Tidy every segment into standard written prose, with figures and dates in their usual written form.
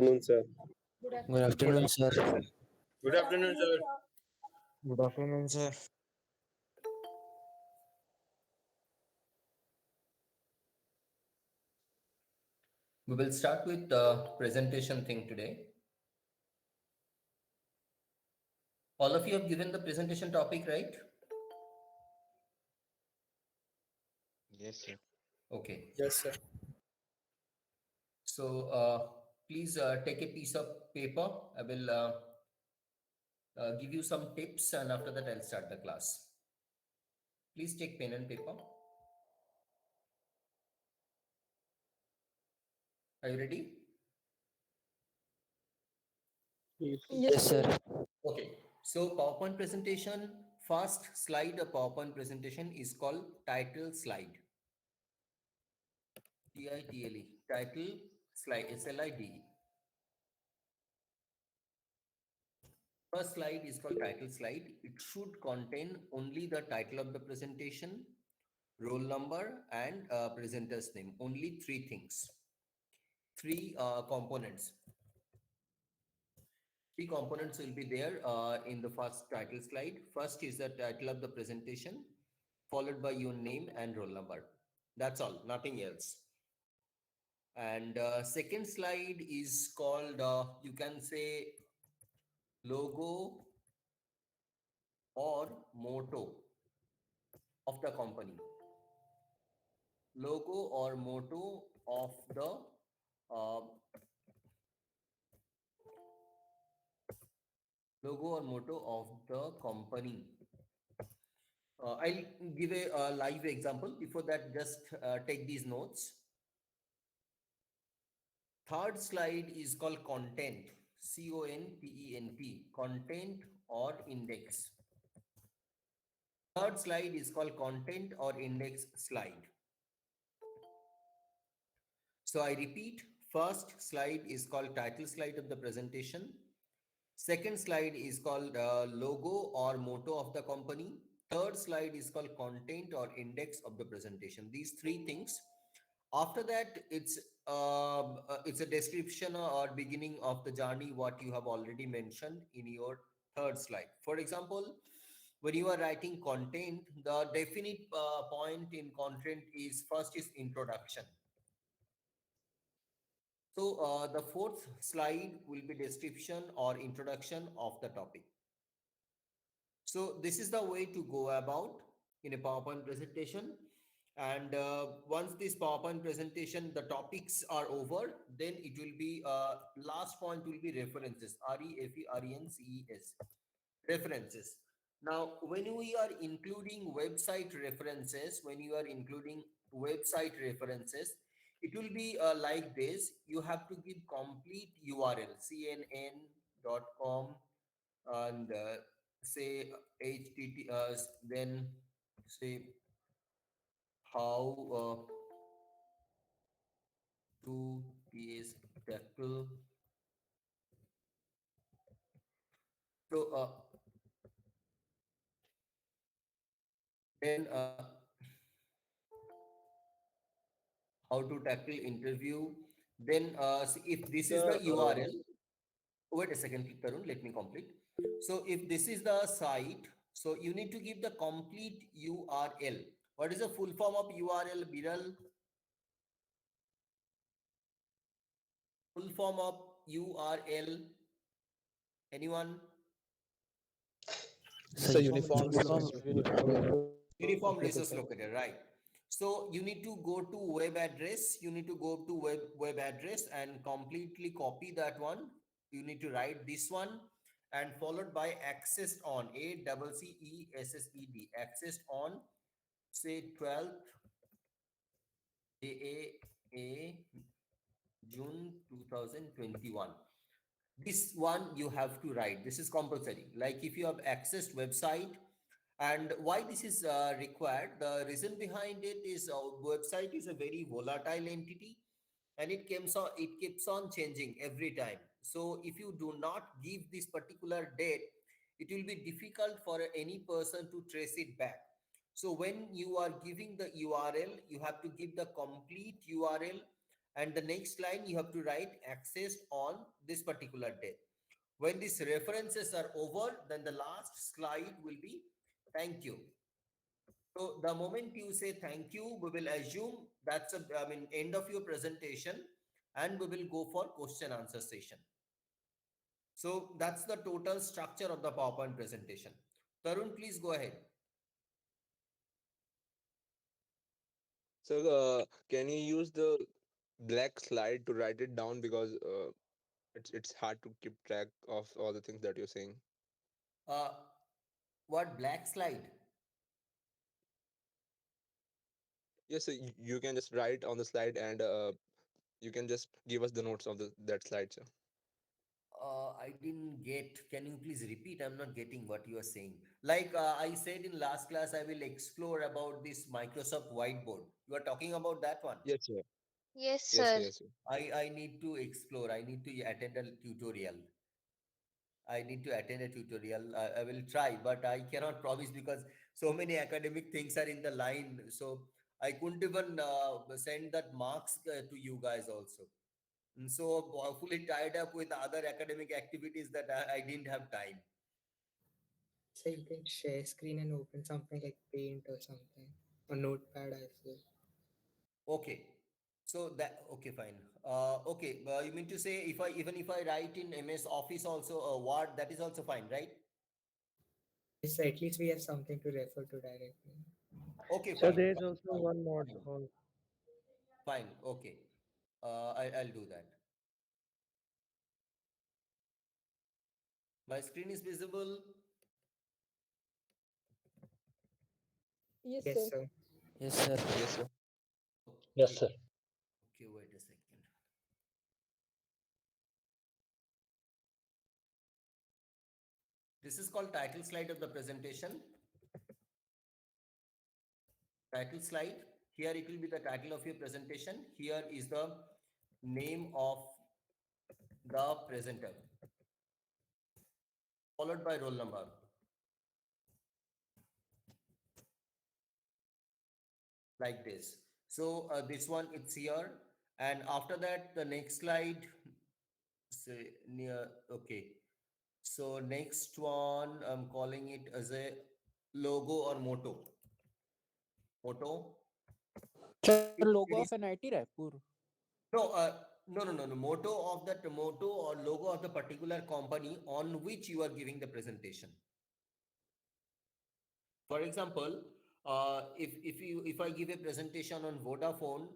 Afternoon, sir. Good Good afternoon, sir. afternoon, sir. Good afternoon, sir. Good afternoon, sir. We will start with the presentation thing today. All of you have given the presentation topic, right? Yes, sir. Okay. Yes, sir. So please take a piece of paper. I will give you some tips, and after that I'll start the class. Please take pen and paper. Are you ready? Yes, sir. Okay. So PowerPoint presentation, first slide of PowerPoint presentation is called title slide. Title, title slide, SLIDE. First slide is called title slide. It should contain only the title of the presentation, roll number, and presenter's name. Only three things. Three components. Three components will be there in the first title slide. First is the title of the presentation, followed by your name and roll number. That's all, nothing else. And second slide is called, you can say, logo or motto of the company. Logo or motto of the uh, logo or motto of the company. I'll give a live example. Before that, just take these notes. Third slide is called content, CONTENT, content or index. Third slide is called content or index slide. So I repeat, first slide is called title slide of the presentation. Second slide is called logo or motto of the company. Third slide is called content or index of the presentation. These three things. After that, it's a description or beginning of the journey, what you have already mentioned in your third slide. For example, when you are writing content, the definite point in content is first is introduction. So the fourth slide will be description or introduction of the topic. So this is the way to go about in a PowerPoint presentation. And once this PowerPoint presentation, the topics are over, then it will be, last point will be references, REFERENCES, references. Now, when we are including website references, it will be like this. You have to give complete URL, cnn.com, and say https, then say how to is tackle. So then how to tackle interview. Then if this is the Sir, URL, wait a second, Tarun, let me complete. So if this is the site, so you need to give the complete URL. What is the full form of URL, Biral? Full form of URL, anyone? it's Sir, a uniform uniform. Uniform resource locator, right? So you need to go to web address. You need to go to web address and completely copy that one. You need to write this one and followed by accessed on, ACCESSED, accessed on, say 12th June 2021. This one you have to write. This is compulsory. Like if you have accessed website, and why this is required, the reason behind it is website is a very volatile entity, and it keeps on changing every time. So if you do not give this particular date, it will be difficult for any person to trace it back. So when you are giving the URL, you have to give the complete URL and the next line you have to write accessed on this particular day. When these references are over, then the last slide will be thank you. So the moment you say thank you, we will assume that's end of your presentation, and we will go for question answer session. So that's the total structure of the PowerPoint presentation. Tarun, please go ahead. So, can you use the black slide to write it down because it's hard to keep track of all the things that you're saying. Uh, what black slide? Yes, so you can just write on the slide and you can just give us the notes of the that slide, sir. I didn't get. Can you please repeat? I'm not getting what you are saying. Like I said in last class, I will explore about this Microsoft whiteboard. You are talking about that one. Yes, sir. Yes, Yes, sir. yes, sir. I need to explore. I need to attend a tutorial. I need to attend a tutorial. I will try, but I cannot promise because so many academic things are in the line. So I couldn't even send that marks to you guys also. And so fully tied up with other academic activities that I didn't have time. So you can share screen and open something like Paint or something, or Notepad as well. Okay. So that okay, fine. Okay, you mean to say if I even if I write in MS Office also a Word, that is also fine, right? Yes, so at least we have something to refer to directly. Okay, So fine, there is fine, also fine, one mod fine. on. Fine. Okay. I'll do that. My screen is visible. Yes, Yes, sir. sir. Yes, sir. Yes, sir. Yes, Okay. sir. Okay, wait a second. This is called title slide of the presentation. Title slide. Here it will be the title of your presentation. Here is the name of the presenter, followed by roll number, like this. So this one it's here, and after that the next slide. Say near. Okay. So next one, I'm calling it as a logo or motto. Motto. Sir, logo of NIT Raipur. No, no. Motto of that motto or logo of the particular company on which you are giving the presentation. For example, if I give a presentation on Vodafone,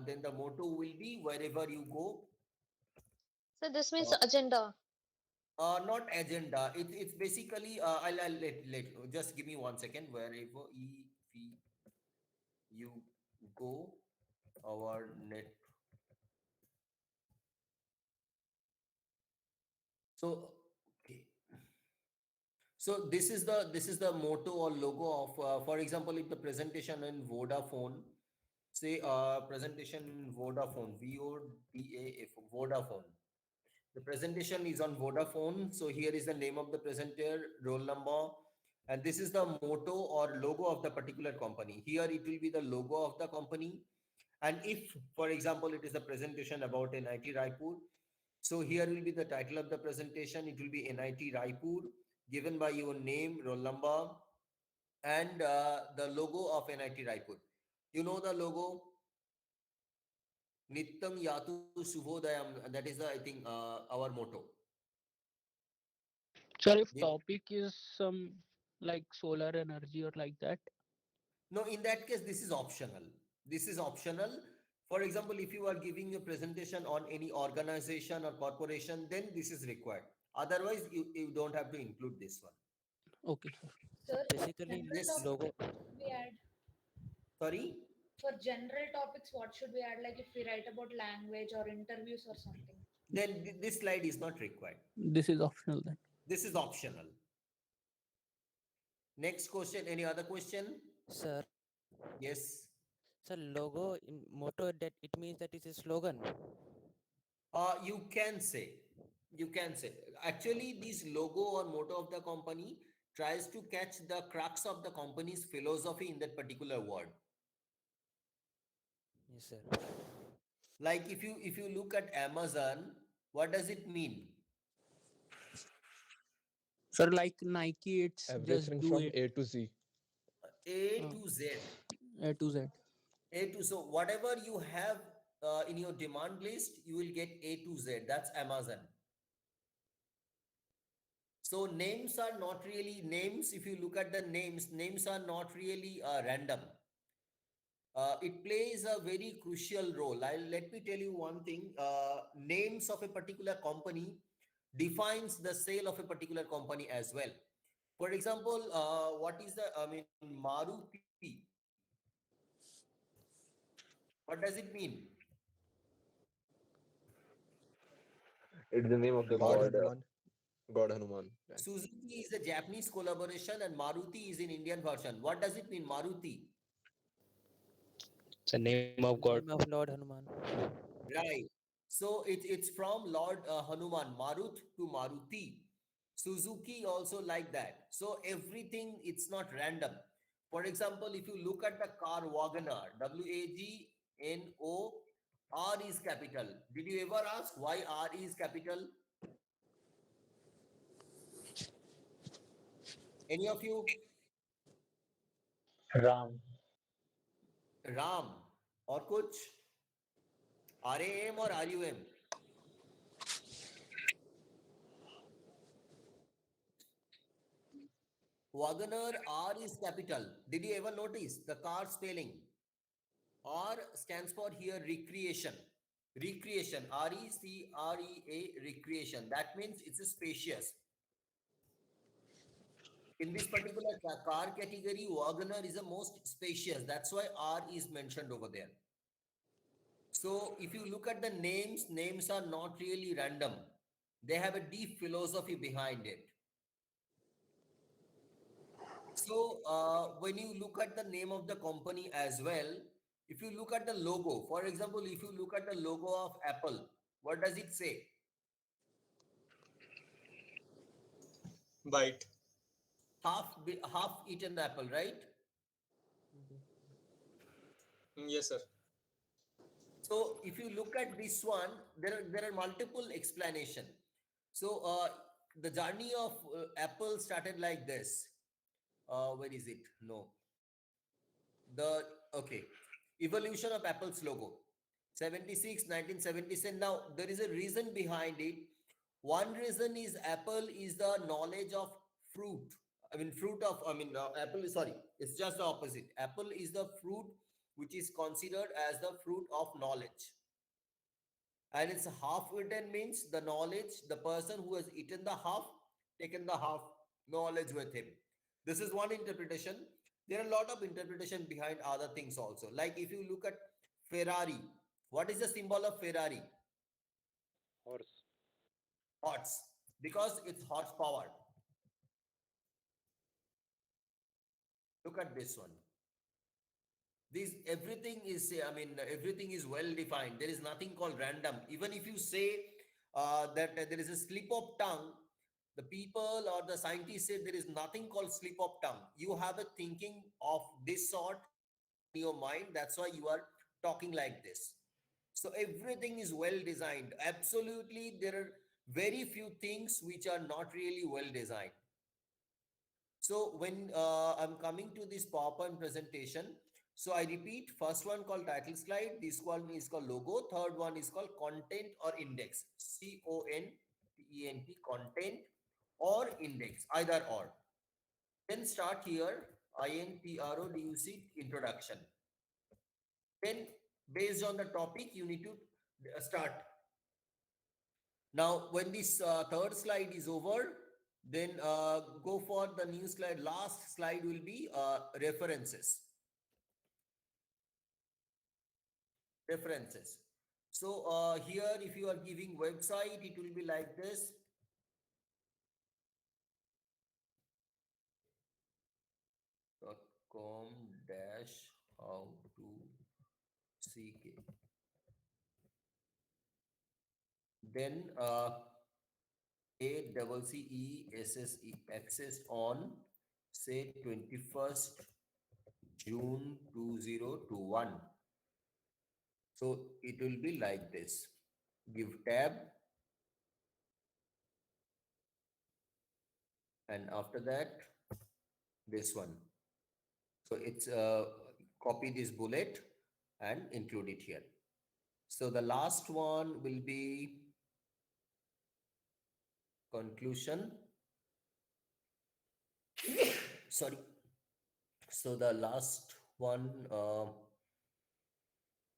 then the motto will be wherever you go. So this means Uh, agenda. Not agenda. It's basically I'll let just give me 1 second. Wherever if you go, our net. So okay. So this is the motto or logo of for example, if the presentation in Vodafone, say presentation in Vodafone, VODAF, Vodafone. The presentation is on Vodafone. So here is the name of the presenter, roll number, and this is the motto or logo of the particular company. Here it will be the logo of the company. And if, for example, it is a presentation about NIT Raipur, so here will be the title of the presentation. It will be NIT Raipur, given by your name, roll number, and the logo of NIT Raipur. You know the logo, Nityam Yatu Shubhodayam. That is the, I think, our motto. Sir, if Give- topic is some like solar energy or like that. No, in that case, this is optional. This is optional. For example, if you are giving a presentation on any organization or corporation, then this is required. Otherwise, you don't have to include this one. Okay, sir. So Sir, basically, general This, logo. topics, what should we add? sorry? For general topics, what should we add? Like if we write about language or interviews or something. Then this slide is not required. This is optional then. This is optional. Next question. Any other question? Sir, Yes. sir, logo in motto that it means that it is a slogan. You can say. You can say. Actually, this logo or motto of the company tries to catch the crux of the company's philosophy in that particular word. Yes, sir. Like if you look at Amazon, what does it mean? Sir, like Nike, it's just Everything do from it. A to Z. A uh, to Z. A to Z. A to, so whatever you have in your demand list, you will get A to Z. That's Amazon. So names are not really names. If you look at the names, names are not really random. It plays a very crucial role. Let me tell you one thing. Names of a particular company defines the sale of a particular company as well. For example, what is the, I mean, Maruti. What does it mean? It's the name of the God god, Hanuman. God Hanuman. Right? Suzuki is a Japanese collaboration and Maruti is an Indian version. What does it mean, Maruti? The name of God. Name of Lord Hanuman. Right. So it's from Lord Hanuman, Marut to Maruti. Suzuki also like that. So everything, it's not random. For example, if you look at the car Wagoner, WAGNO, R is capital. Did you ever ask why R is capital? Any of you? Ram. Ram or kuch? RAM or RUM? Wagoner, R is capital. Did you ever notice the car spelling? R stands for here recreation. Recreation. RECREA, recreation. That means it's a spacious. In this particular car category, Wagoner is the most spacious. That's why R is mentioned over there. So if you look at the names, names are not really random. They have a deep philosophy behind it. So when you look at the name of the company as well, if you look at the logo, for example, if you look at the logo of Apple, what does it say? Bite. Half eaten apple, right? Yes, sir. So if you look at this one, there are multiple explanation. So the journey of Apple started like this. Where is it? No. The okay. Evolution of Apple's logo. 76, 1977. Now there is a reason behind it. One reason is Apple is the knowledge of fruit. I mean, fruit of, I mean, Apple is, sorry, it's just the opposite. Apple is the fruit which is considered as the fruit of knowledge. And it's half eaten means the knowledge, the person who has eaten the half, taken the half knowledge with him. This is one interpretation. There are a lot of interpretation behind other things also. Like if you look at Ferrari, what is the symbol of Ferrari? Horse. Horse, because it's horsepower. Look at this one. This everything is, I mean, everything is well defined. There is nothing called random. Even if you say that there is a slip of tongue, the people or the scientists say there is nothing called slip of tongue. You have a thinking of this sort in your mind. That's why you are talking like this. So everything is well designed. Absolutely, there are very few things which are not really well designed. So when I'm coming to this PowerPoint presentation, so I repeat, first one called title slide, this one is called logo, third one is called content or index, CONTENT, content or index, either or. Then start here, INTRODUCT, introduction. Then based on the topic, you need to start. Now, when this third slide is over, then go for the new slide. Last slide will be references. References. So here, if you are giving website, it will be like this. .com dash how to CK. Then ACCESSE access on say 21st June 2021. So it will be like this. Give tab, and after that, this one. So it's copy this bullet and include it here. So the last one will be conclusion. Sorry. So the last one,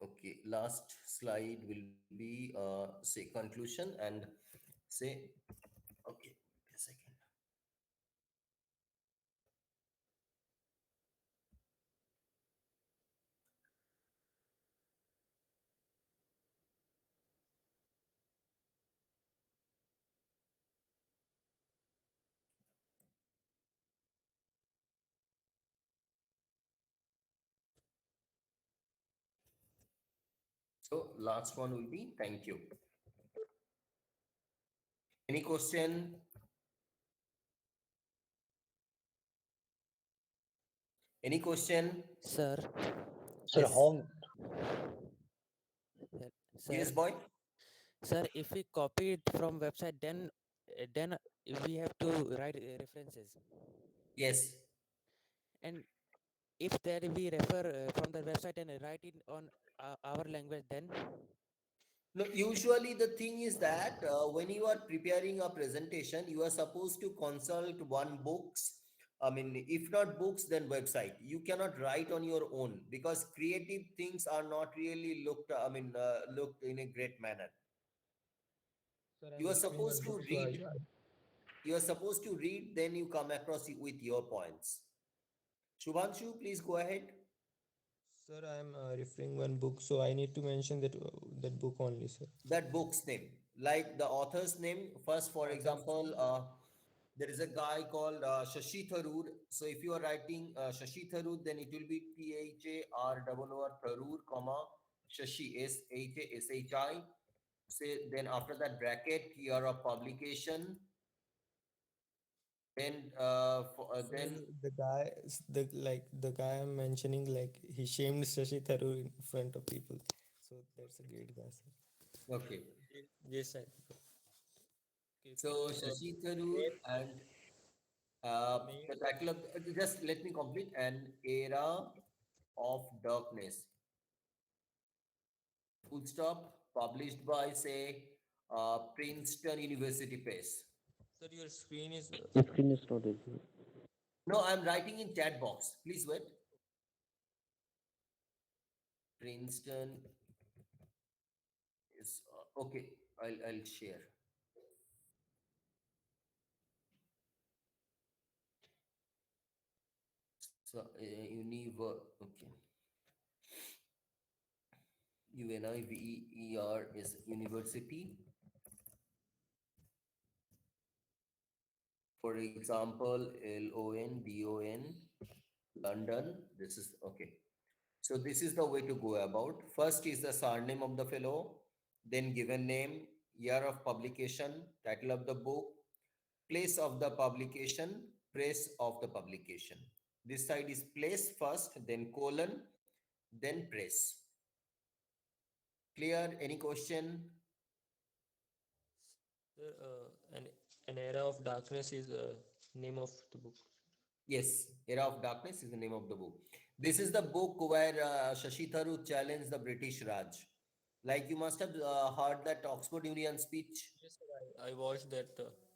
okay, last slide will be say conclusion and say, okay, wait a second. So last one will be thank you. Any question? Any question? Sir, Sir, Yes. how sir, Yes, boy. sir, if we copy it from website, then we have to write references. Yes. And if there we refer from the website and write it on our language, then No, usually the thing is that when you are preparing a presentation, you are supposed to consult one books. I mean, if not books, then website. You cannot write on your own because creative things are not really looked. I mean, looked in a great manner. sir, You I'm are referring supposed one to book, so read. You are supposed to read. Then you come across it with your points. Shubhanshu, please go ahead. sir, I'm referring one book, so I need to mention that book only, sir. That book's name, like the author's name. First, for Author's example, name. there is a guy called Shashi Tharoor. So if you are writing Shashi Tharoor, then it will be THAROOR Tharoor, comma Shashi SHI. Say then after that bracket, year of publication. Then Sir, the guy I'm mentioning, like he shamed Shashi Tharoor in front of people. So that's a great guy, sir. okay. Yes, sir. Okay, So Shashi Tharoor main, and main, the title of just let me complete an era of darkness. Full stop. Published by say Princeton University Press. sir, your screen is screen is not visible. No, I'm writing in chat box. Please wait. Princeton is okay. I'll share. So okay. UNIVER is university. For example, LONDON, London. This is okay. So this is the way to go about. First is the surname of the fellow, then given name, year of publication, title of the book, place of the publication, press of the publication. This side is place first, then colon, then press. Clear? Any question? sir, an era of darkness is name of the book. Yes, Era of Darkness is the name of the book. This is the book where Shashi Tharoor challenged the British Raj. Like you must have heard that Oxford Union speech. Yes, sir, I watched that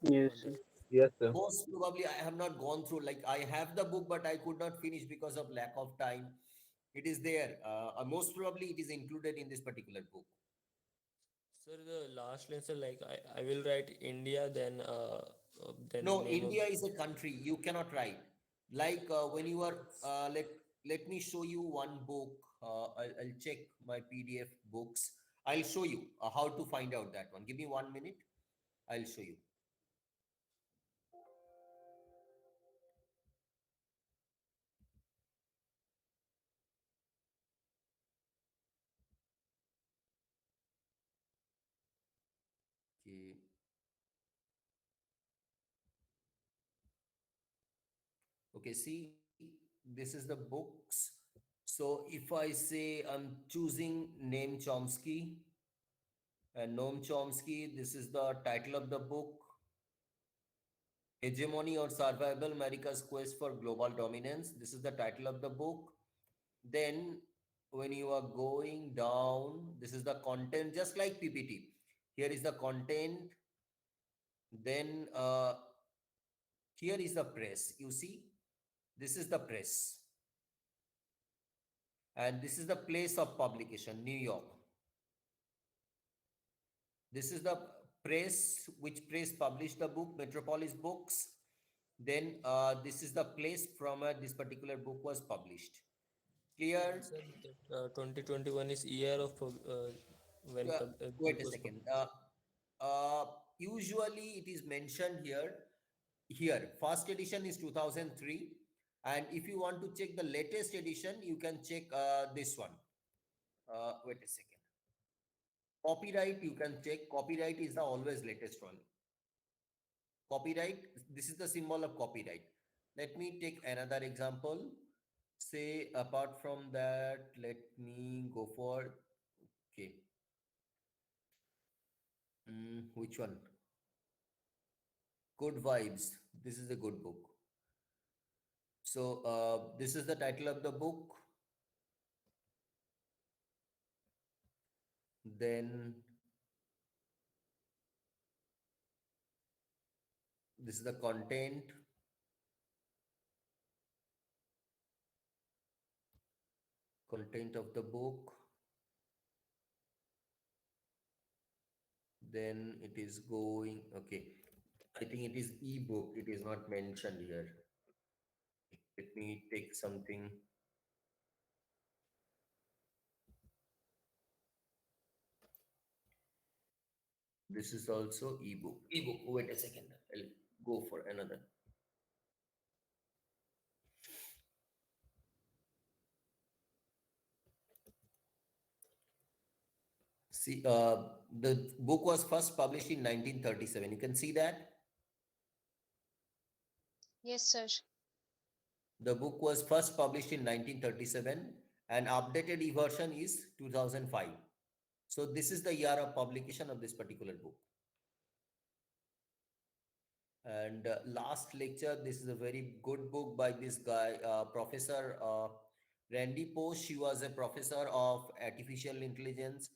Yes, on sir. that. Yes, sir. Most probably, I have not gone through. Like I have the book, but I could not finish because of lack of time. It is there. Most probably, it is included in this particular book. Sir, the last line, sir, like I will write India, then No, name of India is a country. You cannot write. Like when you are let me show you one book. I'll check my PDF books. I'll show you how to find out that one. Give me 1 minute. I'll show you. Okay. Okay. See, this is the books. So if I say I'm choosing name Chomsky, and Noam Chomsky, this is the title of the book, Hegemony or Survival, America's Quest for Global Dominance. This is the title of the book. Then when you are going down, this is the content, just like PPT. Here is the content. Then here is the press. You see, this is the press. And this is the place of publication, New York. This is the press, which press published the book, Metropolis Books. Then this is the place from where this particular book was published. Clear? Sir, that 2021 is year of when Wait book a was second. published. Usually it is mentioned here. Here, first edition is 2003. And if you want to check the latest edition, you can check this one. Wait a second. Copyright, you can check. Copyright is the always latest one. Copyright, this is the symbol of copyright. Let me take another example. Say, apart from that, let me go for, okay. Which one? Good Vibes. This is a good book. So, this is the title of the book. Then, this is the content. Content of the book. Then it is going, okay. I think it is ebook. It is not mentioned here. Let me take something. This is also ebook. Ebook. Wait a second. I'll go for another. See, the book was first published in 1937. You can see that. Yes, sir. The book was first published in 1937 and updated version is 2005. So this is the year of publication of this particular book. And last lecture, this is a very good book by this guy, Professor Randy Posh. He was a professor of artificial intelligence.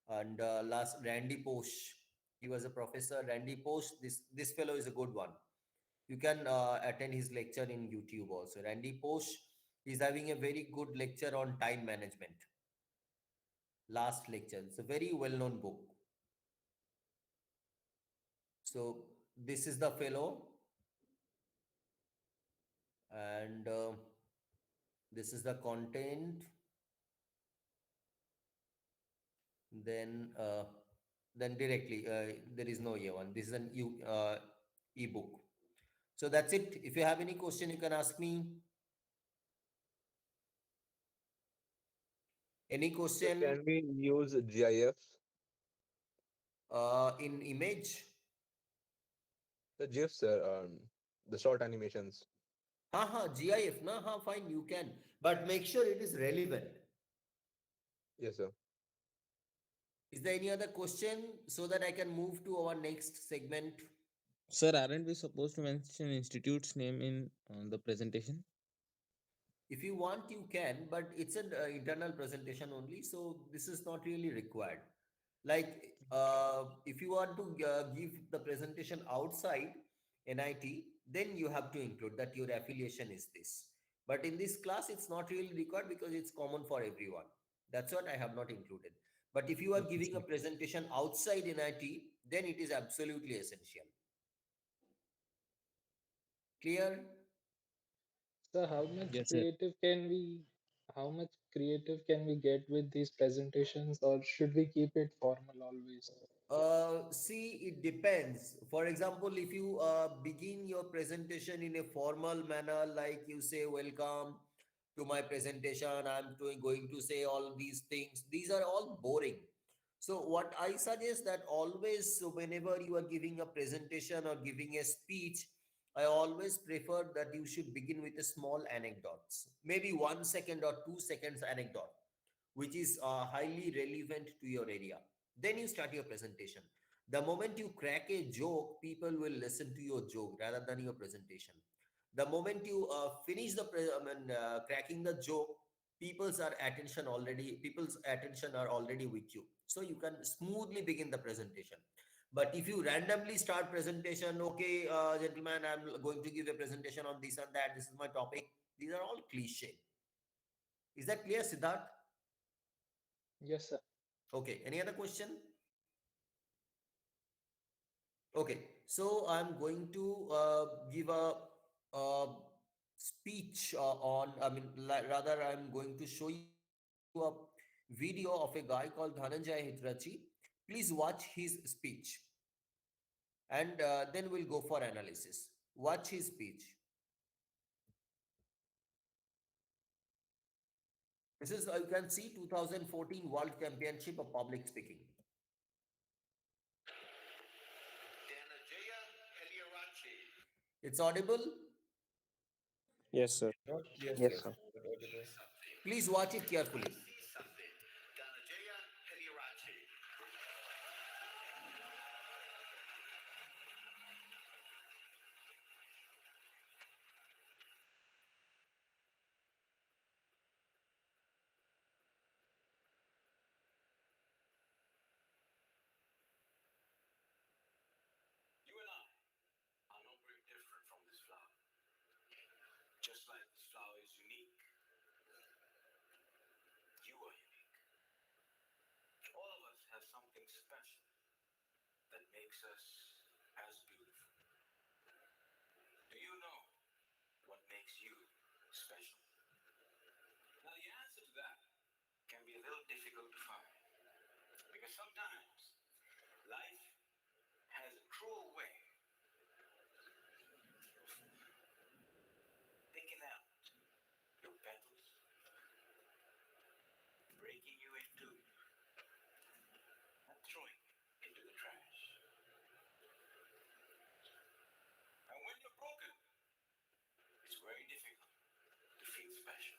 And last, Randy Posh, he was a professor. Randy Posh, this fellow is a good one. You can attend his lecture in YouTube also. Randy Posh is having a very good lecture on time management. Last lecture. It's a very well-known book. So this is the fellow. And this is the content. Then directly, there is no one. This is an ebook. So that's it. If you have any question, you can ask me. Any So question can we use GIF? in image? The GIFs, sir, the short animations. GIF, na, fine, you can. But make sure it is relevant. Yes, sir. Is there any other question so that I can move to our next segment? Sir, aren't we supposed to mention institute's name in the presentation? If you want, you can, but it's an internal presentation only, so this is not really required. Like, if you want to give the presentation outside NIT, then you have to include that your affiliation is this. But in this class, it's not really required because it's common for everyone. That's what I have not included. But if you are Okay, giving sir. a presentation outside NIT, then it is absolutely essential. Clear? So how much Yes, sir. creative can we get with these presentations, or should we keep it formal always? See, it depends. For example, if you begin your presentation in a formal manner, like you say, welcome to my presentation, going to say all these things. These are all boring. So what I suggest that always, so whenever you are giving a presentation or giving a speech, I always prefer that you should begin with a small anecdotes, maybe 1 second or 2 seconds anecdote, which is highly relevant to your area. Then you start your presentation. The moment you crack a joke, people will listen to your joke rather than your presentation. The moment you finish cracking the joke, people's attention are already with you, so you can smoothly begin the presentation. But if you randomly start presentation, okay, gentlemen, I'm going to give a presentation on this and that, this is my topic, these are all cliche. Is that clear, Siddharth? Yes, sir. Okay, any other question? Okay, so I'm going to give a speech rather, I'm going to show you a video of a guy called Dhananjay Hitrachi. Please watch his speech and then we'll go for analysis. Watch his speech. This is, you can see 2014 World Championship of Public Speaking. It's audible? Yes, sir. Yes, Yes, yes. sir. Please watch it carefully. You and I are not very different from this flower. Just like this flower is unique, you are unique. All of us have something special that makes us as beautiful. Do you know what makes you special? Now, the answer to that can be a little difficult to find because sometimes life has a cruel way of picking out your petals, breaking you in two, and throwing you into the trash. And when you're broken, it's very difficult to feel special.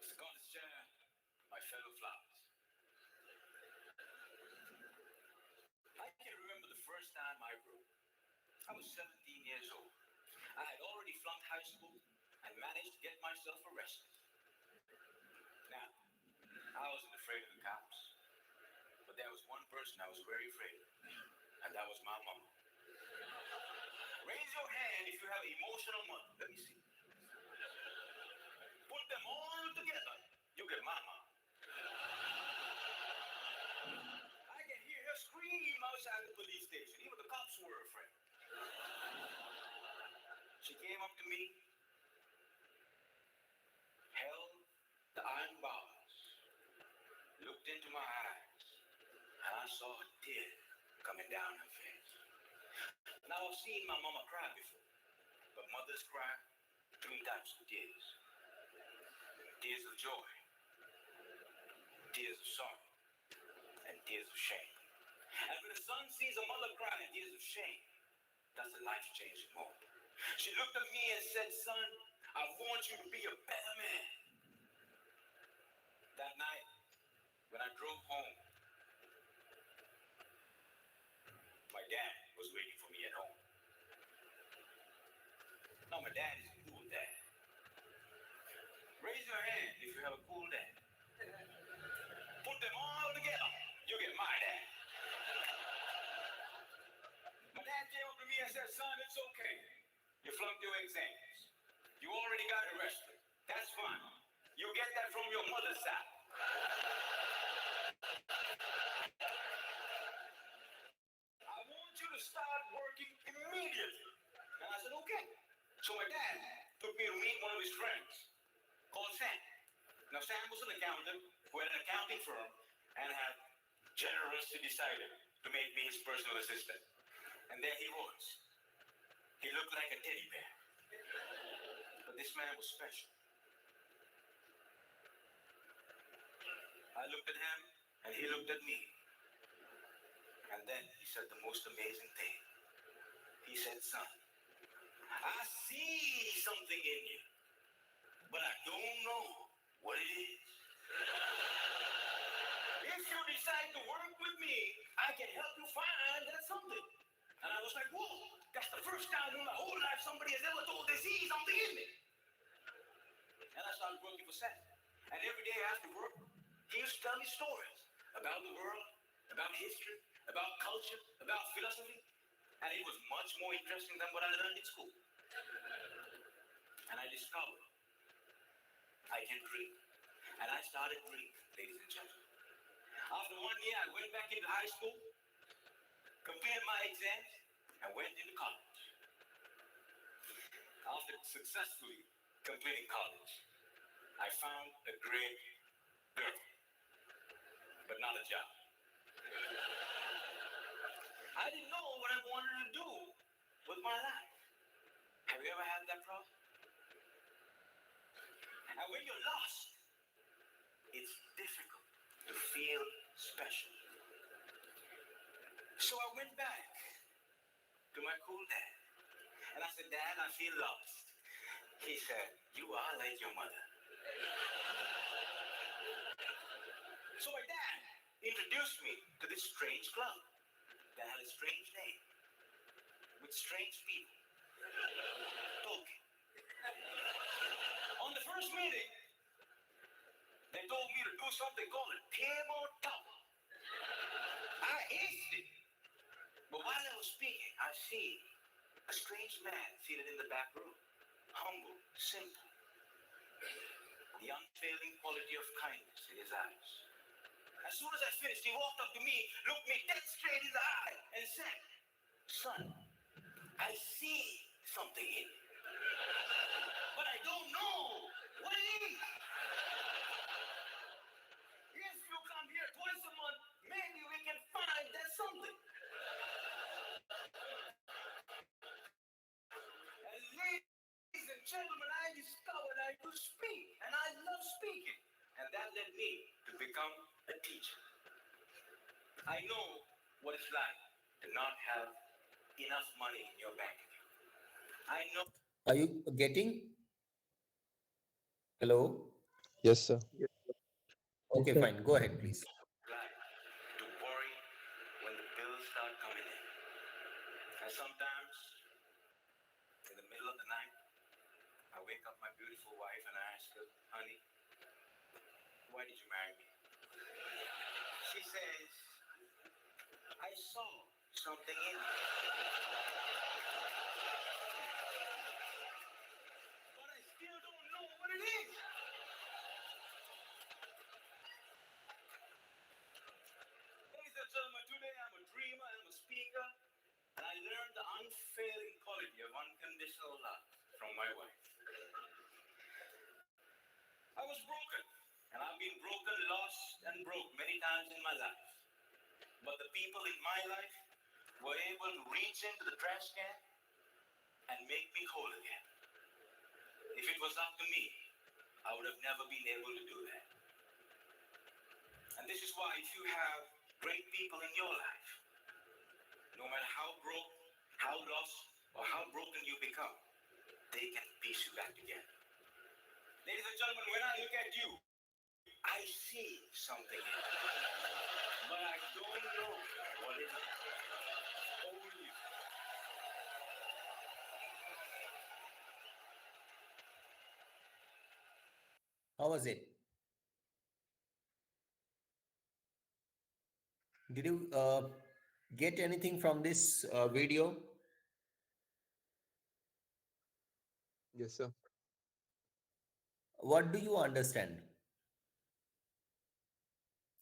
Mr. Goddess Chair, my fellow flowers, I can remember the first time I wrote. I was 17 years old. I had already flunked high school and managed to get myself arrested. Now, I wasn't afraid of the cops, but there was one person I was very afraid of, and that was my mama. Raise your hand if you have emotional mother. Let me see. Put them all together. You get mama. I can hear her scream outside the police station. Even the cops were afraid. She came up to me, held the iron bars, looked into my eyes, and I saw a tear coming down her face. Now, I've seen my mama cry before, but mothers cry 3 types of tears. Tears of joy, tears of sorrow, and tears of shame. And when the son sees a mother crying tears of shame, that's a life-changing moment. She looked at me and said, son, I want you to be a better man. That night, when I drove home, my dad was waiting for me at home. Now, my dad is a cool dad. Raise your hand if you have a cool dad. Put them all together. You get my dad. My dad came up to me and said, son, it's okay. You flunked your exams. You already got arrested. That's fine. You get that from your mother's side. I want you to start working immediately. And I said, okay. So my dad took me to meet one of his friends called Sam. Now, Sam was an accountant who had an accounting firm and had generously decided to make me his personal assistant. And there he was. He looked like a teddy bear. But this man was special. I looked at him, and he looked at me. And then he said the most amazing thing. He He said, son, I see something in you, but I don't know what it is. If you decide to work with me, I can help you find that something. And I was like, whoa, that's the first time in my whole life somebody has ever told they see something in me. And I started working for Seth. And every day after work, he used to tell me stories about the world, about history, about culture, about philosophy. And it was much more interesting than what I learned in school. And I discovered I can dream. And I started dreaming, ladies and gentlemen. After 1 year, I went back into high school, completed my exams, and went into college. After successfully completing college, I found a great girl, but not a job. I didn't know what I wanted to do with my life. Have you ever had that problem? And when you're lost, it's difficult to feel special. So I went back to my cool dad. And I said, Dad, I feel lost. He said, you are like your mother. So my dad introduced me to this strange club that had a strange name with strange people. Okay. On the first meeting, they told me to do something called a tabletop. I aced it. But while I was speaking, I see a strange man seated in the back room. Humble, simple. The unfailing quality of kindness in his eyes. As soon as I finished, he walked up to me, looked me dead straight in the eye, and said, son, I see something in you, but I don't know what it is. If you come here twice a month, maybe we can find that something. And ladies and gentlemen, I discovered I could speak, and I love speaking. And that led me to become a teacher. I know what it's like to not have enough money in your bank account. I know. Are you getting? Hello? Yes, sir. Okay, sir. fine. Go ahead, please. Like to worry when the bills start coming in. And sometimes, in the middle of the night, I wake up my beautiful wife and I ask her, honey, why did you marry me? She says, I saw something in you. But I still don't know what it is. Ladies and gentlemen, today I'm a dreamer, I'm a speaker, and I learned the unfailing quality of unconditional love from my wife. I was broken, and I've been broken, lost, and broke many times in my life. But the people in my life were able to reach into the trash can and make me whole again. If it was up to me, I would have never been able to do that. And this is why if you have great people in your life, no matter how broke, how lost, or how broken you become, they can piece you back together. Ladies and gentlemen, when I look at you, I see something in you. But I don't know what it is. Only you. How was it? Did you get anything from this video? Yes, sir. What do you understand?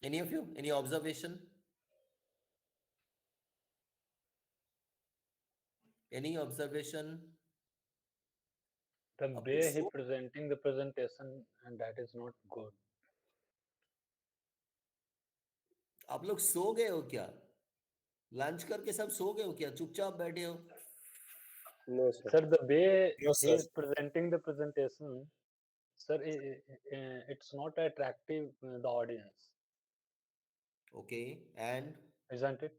Any of you? Any observation? Any observation? The आप लोग way he so presenting the presentation, and that is not good. आप लोग सो गए हो क्या? Lunch करके सब सो गए हो क्या? चुपचाप बैठे हो? No, sir. Sir, the way No, he sir. is presenting the presentation, sir, it's not attractive the audience, Okay, and isn't it?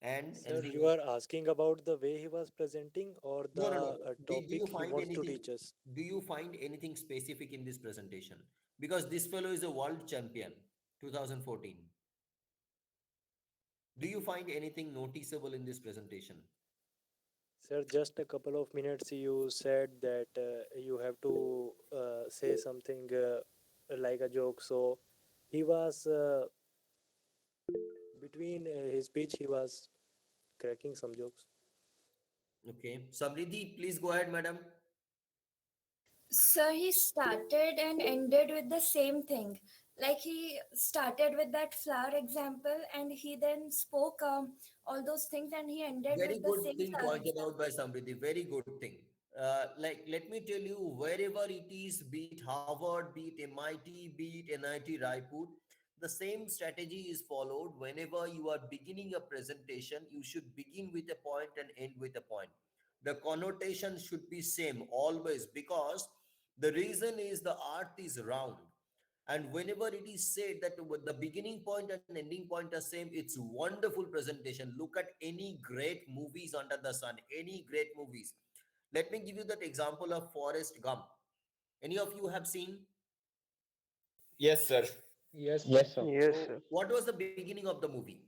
And Sir, anything you more? are asking about the way he was presenting or No, the no, no. Do you topic he find wants to anything? teach us? Do you find anything specific in this presentation? Because this fellow is a world champion, 2014. Do you find anything noticeable in this presentation? Sir, just a couple of minutes you said that you have to say something like a joke. So he was between his speech, he was cracking some jokes. Okay. Samriddhi, please go ahead, madam. So he started and ended with the same thing. Like he started with that flower example and he then spoke all those things and he ended Very with the good same thing flower pointed out example. by Samriddhi. Very good thing. Like, let me tell you, wherever it is, be it Harvard, be it MIT, be it NIT Raipur, the same strategy is followed. Whenever you are beginning a presentation, you should begin with a point and end with a point. The connotation should be same always, because the reason is the earth is round, and whenever it is said that the beginning point and ending point are same, it's wonderful presentation. Look at any great movies under the sun, any great movies. Let me give you that example of Forrest Gump. Any of you have seen? Yes, sir. Yes, sir. Yes, sir. Yes, So sir. what was the beginning of the movie?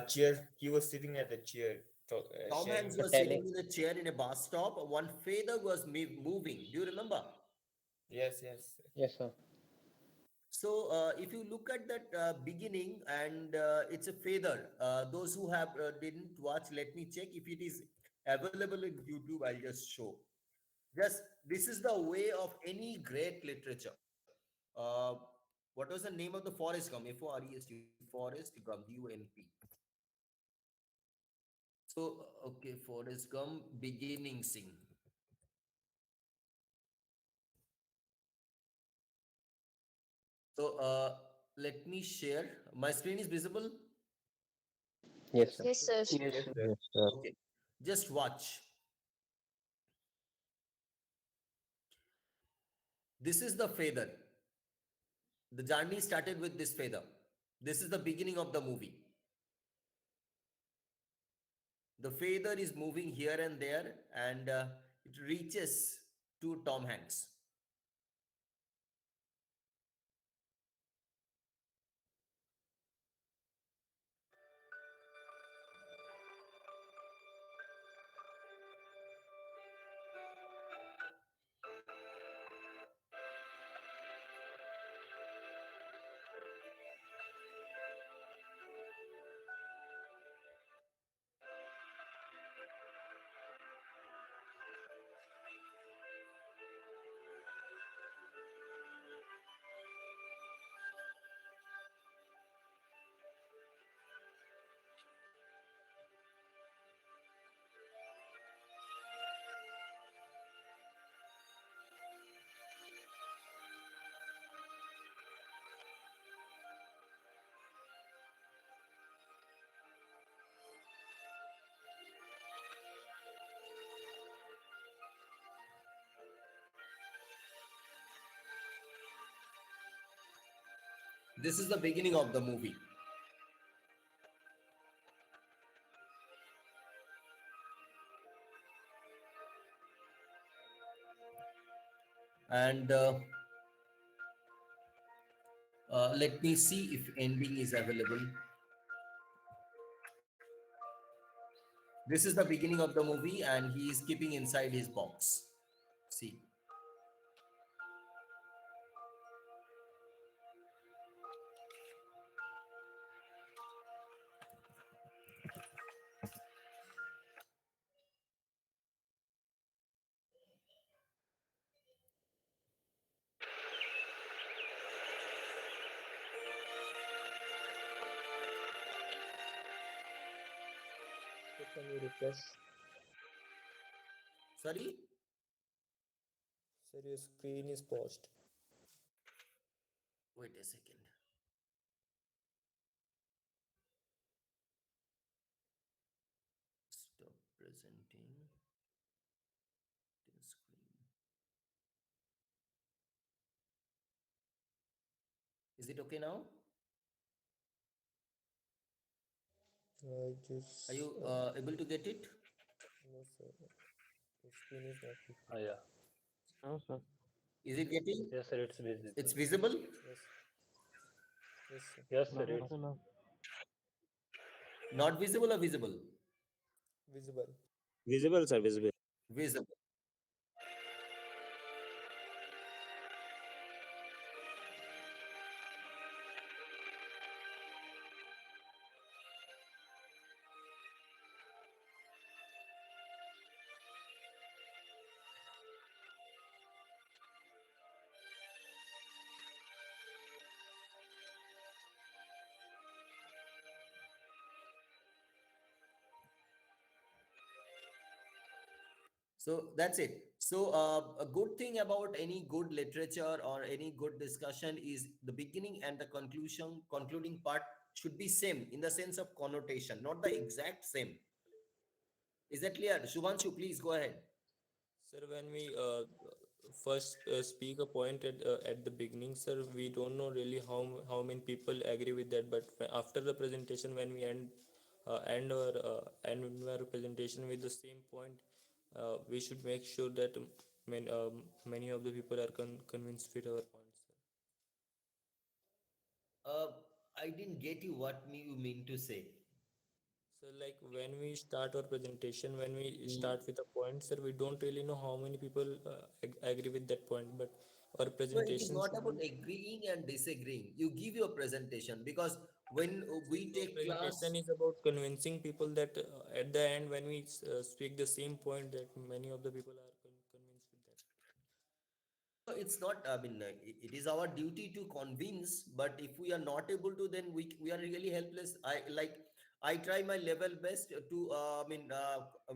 Chair. He was sitting at the chair, Tom sharing Hanks the was food. sitting Telling. in a chair in a bus stop, one feather was moving. Do you remember? Yes, yes. Yes, sir. So, if you look at that beginning, and it's a feather. Those who have didn't watch, let me check if it is available in YouTube. I'll just show. Just this is the way of any great literature. Uh, what was the name of the Forest Gump? Forest, Forest Gump, UMP. So, okay, Forest Gump beginning scene. So, let me share. My screen is visible. Yes, sir. Yes, sir. Yes, Yes, sir. sir. Yes, sir. Okay, just watch. This is the feather. The journey started with this feather. This is the beginning of the movie. The feather is moving here and there, and it reaches to Tom Hanks. This is the beginning of the movie. And let me see if ending is available. This is the beginning of the movie, and he is keeping inside his box. See. So can you refresh? Sorry? Sir, your screen is paused. Wait a second. Stop presenting. Screen. Is it okay now? I Are you just able to get it? no sir. The screen is not visible. Yeah. No, sir. Is it getting? Yes, sir. It's visible. It's visible? Yes. Yes, sir. Yes, sir. No, It's sir, no. Not visible or visible? Visible. Visible, sir, visible. Visible. So that's it. So a good thing about any good literature or any good discussion is the beginning and the concluding part should be same in the sense of connotation, not the exact same. Is that clear? Shubhanshu, please go ahead. Sir, when we first speak a point at the beginning, sir, we don't know really how many people agree with that. But after the presentation, when we end our presentation with the same point, we should make sure that many of the people are convinced with our points. Sir. Uh, I didn't get you what you mean to say. So, like when we start our presentation, when we start with a point, sir, we don't really know how many people agree with that point. But our No, it is presentation not should about be. agreeing and disagreeing. You give your presentation because when we Our take presentation class, is about convincing people that at the end, when we speak the same point, that many of the people are convinced with that. no, it's not. I mean, it is our duty to convince. But if we are not able to, then we are really helpless. I try my level best to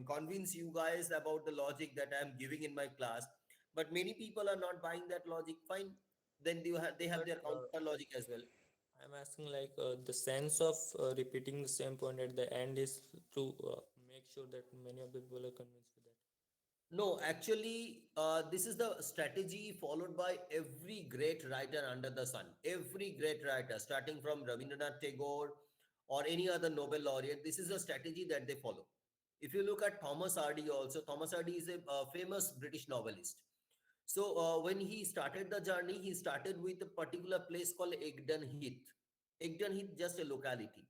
convince you guys about the logic that I am giving in my class. But many people are not buying that logic. Fine, then they have But their counter logic as well. I'm asking like the sense of repeating the same point at the end is to make sure that many of the people are convinced with that. No, actually, this is the strategy followed by every great writer under the sun. Every great writer, starting from Rabindranath Tagore or any other Nobel laureate, this is a strategy that they follow. If you look at Thomas Hardy also, Thomas Hardy is a famous British novelist. So when he started the journey, he started with a particular place called Egdon Heath. Egdon Heath, just a locality.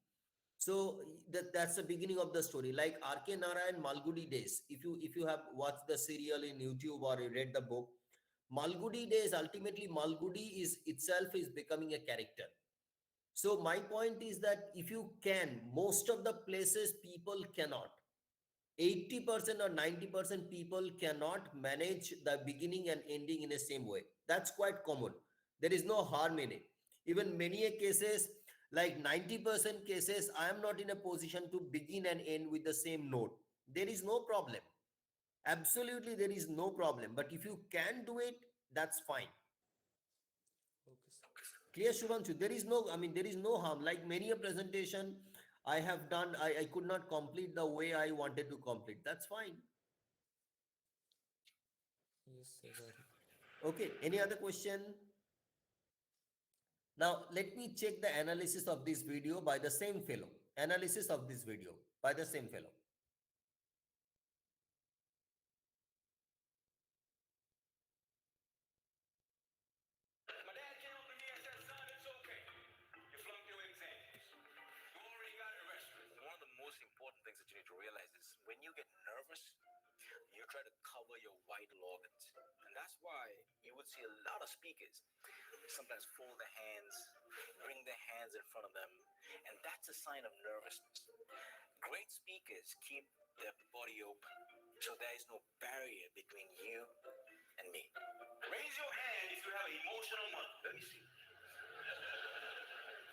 So that's the beginning of the story. Like R.K. Narayan Malgudi Days. If you have watched the serial in YouTube or you read the book, Malgudi Days, ultimately Malgudi is itself is becoming a character. So my point is that if you can, most of the places people cannot. 80% or 90% people cannot manage the beginning and ending in the same way. That's quite common. There is no harm in it. Even many cases, like 90% cases, I am not in a position to begin and end with the same note. There is no problem. Absolutely, there is no problem. But if you can do it, that's fine. Okay, sir. Clear, Shubhanshu? There is no harm. Like many a presentation I have done, I could not complete the way I wanted to complete. That's fine. Yes, sir. Got it. Okay, any other question? Now, let me check the analysis of this video by the same fellow. Analysis of this video by the same fellow. My dad came up to me and said, son, it's okay. You flunked your exams. You already got arrested. One of the most important things that you need to realize is when you get nervous, you try to cover your vital organs. And that's why you would see a lot of speakers sometimes fold their hands, bring their hands in front of them, and that's a sign of nervousness. Great speakers keep their body open, so there is no barrier between you and me. Raise your hand if you have an emotional mother. Let me see.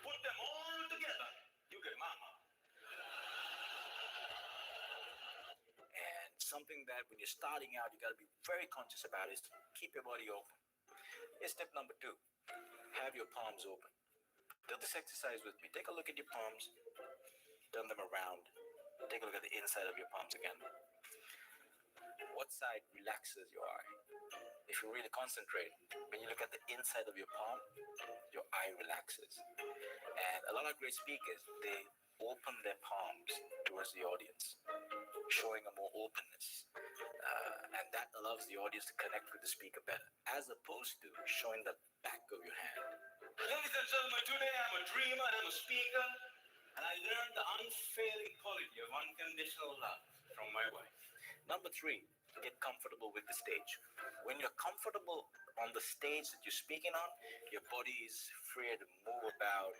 Put them all together. You get mama. And something that when you're starting out, you got to be very conscious about is keep your body open. Here's step number 2. Have your palms open. Do this exercise with me. Take a look at your palms. Turn them around. Take a look at the inside of your palms again. What side relaxes your eye? If you really concentrate, when you look at the inside of your palm, your eye relaxes. And a lot of great speakers, they open their palms allows the audience to connect with the speaker better, as opposed to showing the back of your hand. Ladies and gentlemen, today I'm a dreamer and I'm a speaker, and I learned the unfailing quality of unconditional love from my wife. Number 3, get comfortable with the stage. When you're comfortable on the stage that you're speaking on, your body is free to move about,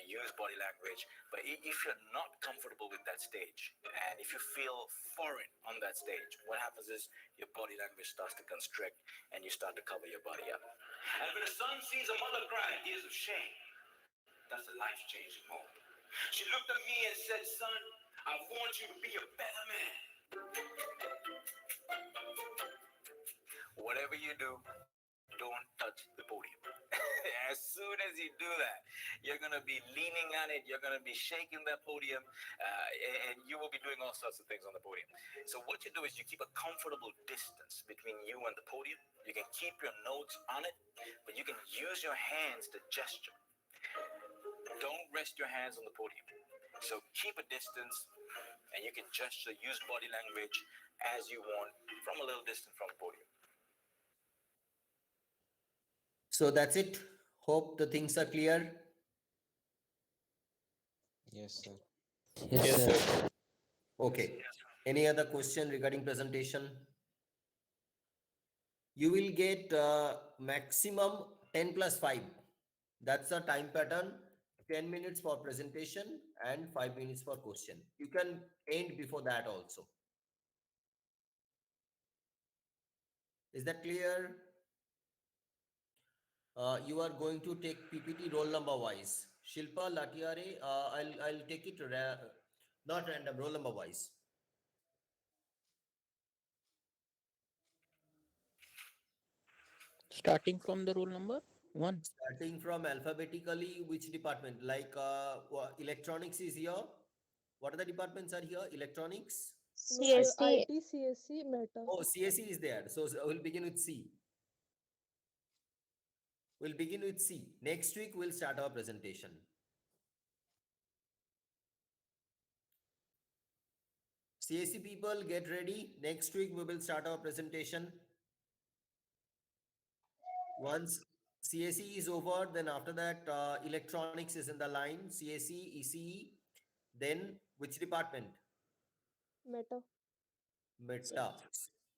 use body language. But if you're not comfortable with that stage, and if you feel foreign on that stage, what happens is your body language starts to constrict and you start to cover your body up. And when a son sees a mother crying tears of shame, that's a life-changing moment. She looked at me and said, son, I want you to be a better man. Whatever you do, don't touch the podium. As soon as you do that, you're going to be leaning on it, you're going to be shaking that podium, and you will be doing all sorts of things on the podium. So what you do is you keep a comfortable distance between you and the podium. You can keep your notes on it, but you can use your hands to gesture. Don't rest your hands on the podium. So keep a distance, and you can gesture, use body language as you want from a little distance from the podium. So that's it. Hope the things are clear. Yes, sir. Yes, sir. Okay. Any other question regarding presentation? You will get maximum 10 plus 5. That's the time pattern. 10 minutes for presentation and 5 minutes for question. You can end before that also. Is that clear? You are going to take PPT roll number wise. Shilpa, Latiare, I'll take it not random, roll number wise. Starting from the roll number 1. Starting from alphabetically, which department? Like electronics is here. What are the departments are here? Electronics? CSC. CSC, Meta. Oh, CSE is there. So we'll begin with C. We'll begin with C. Next week, we'll start our presentation. CSE people, get ready. Next week, we will start our presentation. Once CSE is over, then after that, electronics is in the line. CSE, ECE. Then which department? Meta. Meta.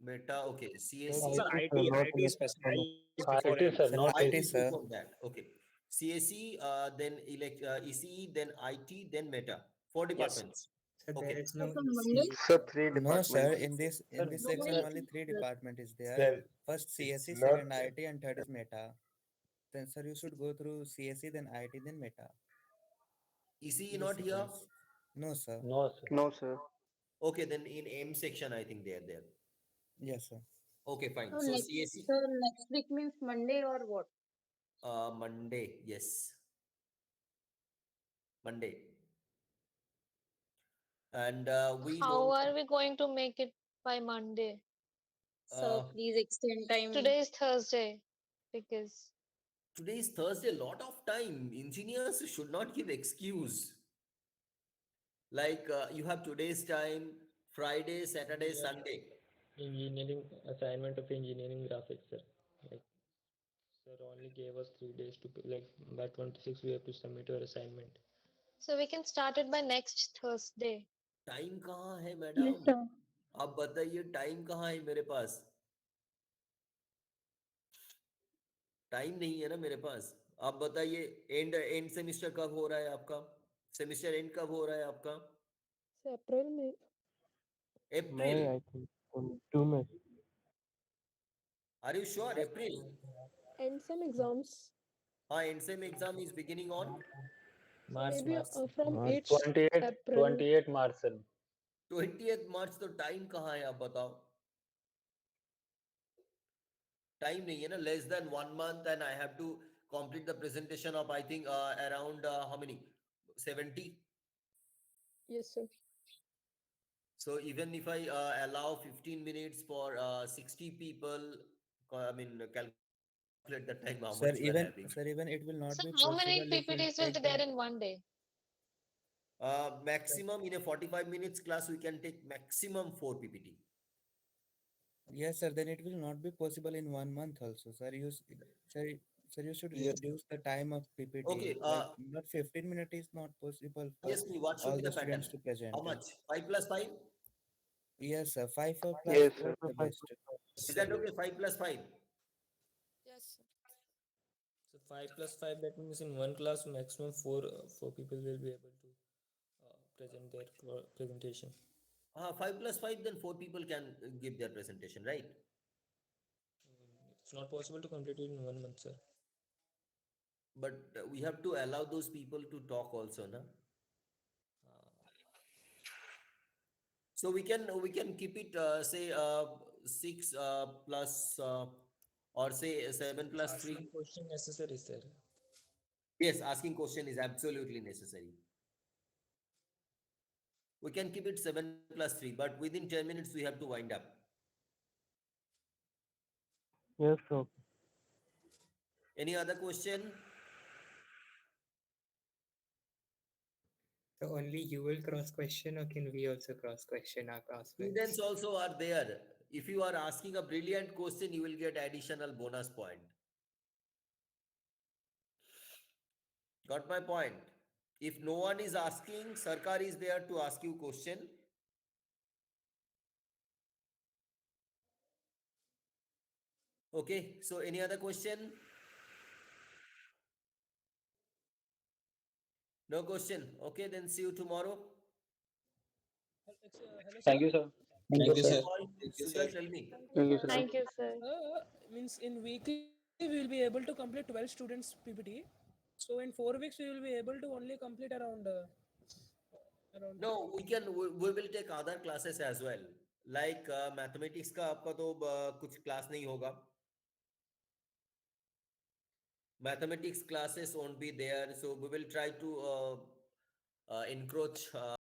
Meta, okay. Sir, CSE. IT is specified before IT, it. sir, not IT IT, is sir. before that. Okay. CSE, then ECE, then IT, then Meta. 4 Yes. departments. So Okay. there is no So EC. Monday, Sir, 3 No, sir. departments. In this Sir, section, Monday, only 3 department is there. Sir, First it's CSE, not. second IT, and third is Meta. Then, sir, you should go through CSE, then IT, then Meta. ECE This not here? sequence. No, sir. No, sir. No, sir. Okay, then in M section, I think they are there. Yes, sir. Okay, fine. So So next, CSE, so next week means Monday or what? Monday, yes. Monday. And we How don't, are we going to make it by Monday? uh, Please extend time. Today is Thursday because today is Thursday, lot of time. Engineers should not give excuse. Like you have today's time, Friday, Saturday, Yeah. Sunday. Engineering assignment of engineering graphics, sir. Like, sir only gave us 3 days to like by 26 we have to submit our assignment. so we can start it by next Thursday. Time कहाँ है Yes, madam? sir. आप बताइए time कहाँ है मेरे पास? Time नहीं है ना मेरे पास. आप बताइए एंड सेमिस्टर कब हो रहा है आपका? सेमिस्टर एंड कब हो रहा है आपका? So April, May. April. I think 2 May. Are you sure? April. And some exams. End sem exam is beginning on March, Maybe March. from March. 8th 28 April. 28 March, sir. 20th March. तो time कहाँ है आप बताओ? Time नहीं है ना. Less than 1 month and I have to complete the presentation of I think around how many? 70. Yes, sir. So even if I allow 15 minutes for 60 people, I mean calculate the time how Sir, much we are having. even it will not So be how many possible if PPTs we'll will be take there the in one day? Maximum in a 45 minutes class we can take maximum 4 PPT. Yes, sir. Then it will not be possible in 1 month also, sir. Sir, sir, you should Yes. reduce the time of PPT. Okay, Like, not 15 minutes is not possible for obviously, what should all be the the students pattern? to present. How much? 5 plus 5? Yes, sir. 5 or plus Yes, 4 sir. the best. Is that okay? 5 plus 5? Yes, sir. So 5 plus 5, that means in one class maximum four people will be able to present their presentation. 5 plus 5, then 4 people can give their presentation, right? It's not possible to complete it in 1 month, sir. But we have to allow those people to talk also, na? So we can keep it say 6 plus or say 7 plus 3. Asking question necessary, sir. Yes, asking question is absolutely necessary. We can keep it 7 plus 3, but within 10 minutes we have to wind up. Yes, sir. Any other question? So only you will cross question, or can we also cross question our classmates? Students also are there. If you are asking a brilliant question, you will get additional bonus point. Got my point? If no one is asking, Sarkar is there to ask you question. Okay, so any other question? No question. Okay, then see you tomorrow. Hello, Thank sir. you, sir. Thank you, Yes, sir. Paul. Sujal, tell me. Thank you, sir. Thank you, sir. Means in weekly we will be able to complete 12 students PPT. So in 4 weeks we will be able to only complete around No, we will take other classes as well. Like mathematics का आपका तो कुछ class नहीं होगा. Mathematics classes won't be there, so we will try to encroach